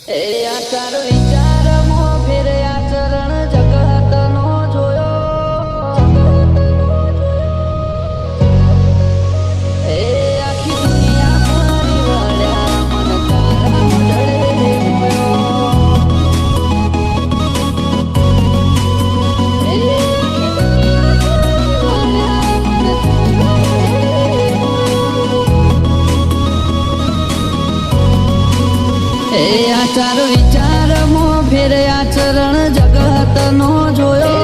તારો વિચારમો ફેર આચરણ જગતનો જોયો આખી દુનિયા ફરી વળ્યા મન તારા મંડળે તારો વિચારમો ફેર આચરણ જગતનો જોયો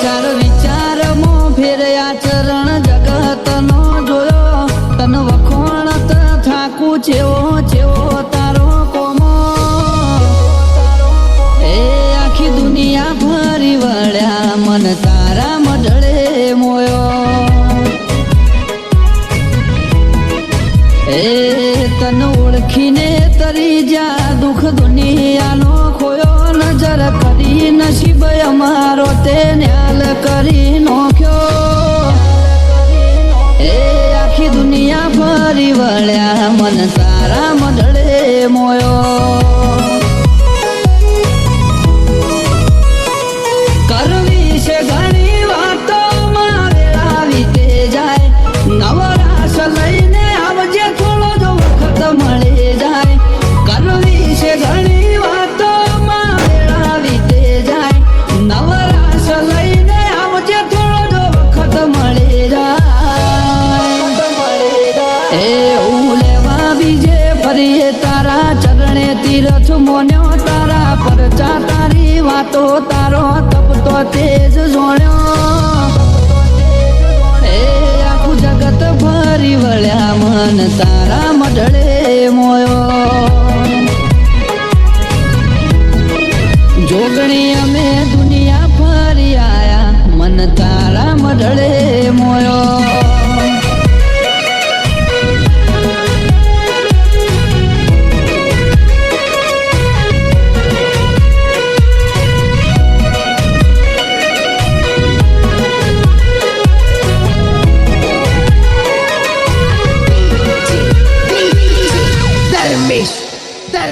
તારો વિચારમો ફેર આચરણ જગતનો જોયો તન વખોણત થાકું છેવો છેવો તારો કોમો આખી દુનિયા ફરી વળ્યા મન તારા મંડળે મોયો તન ઓળખીને તરી જા દુઃખ દુનિયાનો ખોયો નજર કરી નસીબ અમારો તે ન્યાલ કરી નોખ્યો આખી દુનિયા ફરી વળ્યા મન તારા મંડળે મોયો કરવી છે ઘણી વાતો વેળા વીતે જાય નવરાશ લઈને આવજે મળી જાય કરવી છે ઘણી વાતો વેળા વીતે જાય નવરાશ લઈને આવજે થોડો વખત મળી જાય હું લેવા બીજે ફરીએ તારા ચરણે તીરથ મોન્યો તારા પરચા તારી વાતો તારો તપતો તેજ જોણ્યો આખું જગત ફરી વળ્યા મન તારા મંડળે મોયો જોગણી અમે દુનિયા ફરી આયા મન તારા મંડળે મોયો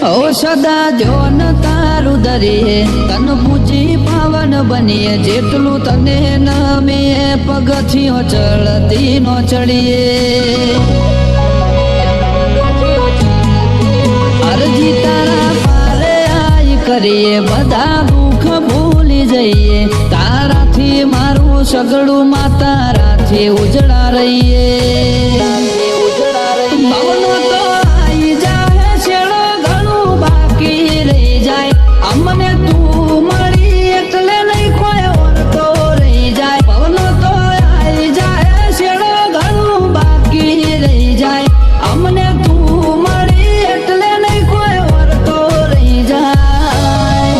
ઓ સદા જોન તારું દરીએ તન પૂજી પાવન બનીએ જેટલું તને નમીએ પગથિયો ચડતી નો ચડીએ અરજી તારા પારે આઈ કરીએ બધા દુઃખ ભૂલી જઈએ તારાથી મારું સગડું માં તારાથી ઉજળા રહીએ ભવનો તો આઈ જાય છેડો અમને તું મળી એટલે નહીં કોઈ ઓરતો રહી જાય પવનો તો આવી જાય છેડો ઘણું બાકી રહી જાય અમને તું મળી એટલે નહીં કોઈ ઓરતો રહી જાય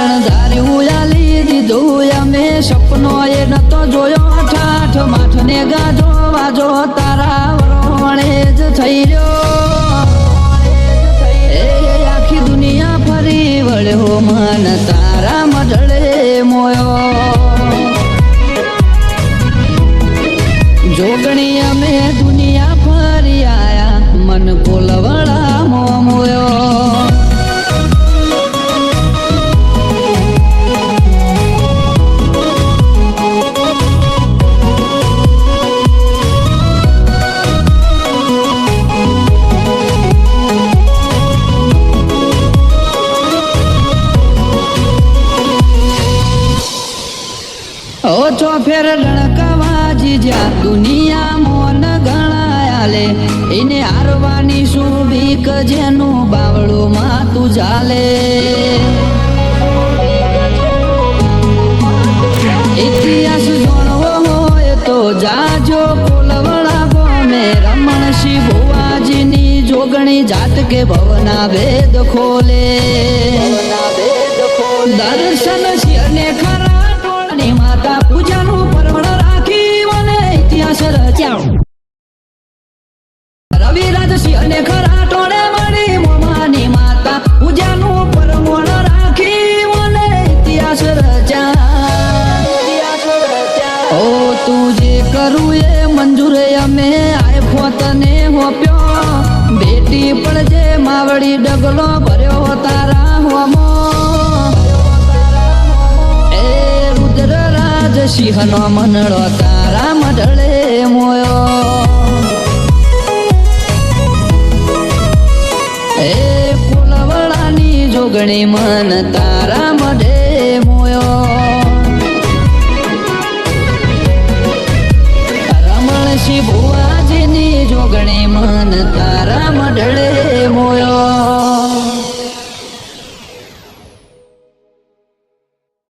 અણધાર્યું આલી દીધું અમે સપનો એ નતો જોયો ઠાઠ માઠ ને ગાજો વાજો તારા વરોણે જ થઈ રહ્યો દુનિયા ફરી વળ્યો મન તારા મંડળે મોયો જોગણી અમે દુનિયા ફરી આયા મન ફૂલવડા મોયો ઓછો ફેર લણકવાજી જ્યાં દુનિયા મોન ગણાયાલે એને હારવાની શું બીક જેનું બાવળું માતું ચાલે ઇતિહાસ જાણવો હોય તો જાજો કોલવડા ગોમે રમણસિંહ ભુવાજીની જોગણી જાત કે ભવના ભેદ ખોલે દર્શન શિરને ખરા માતા પૂજાનું પરવણ રાખી મને ઇતિહાસ રચ્યા રવિરાજ સિંહ અને ખરા ટોળે મળી મોમાની માતા પૂજાનું પરવણ રાખી મને ઇતિહાસ રચ્યા ઓ તું તારું જે કરું એ મંજૂર અમે આયફો તને હોપ્યો બેટી પડજે માવડી ડગલો ભર્યો તારા હોમો એ રુદ્રરાજ સિંહનો મનડો તારા મઢળે મોયો એ કુલવડાની જોગણી મન તારા મઢે મોયો રમણસિંહ ભુવાજીની જોગણી મન તારા મઢળે મોયો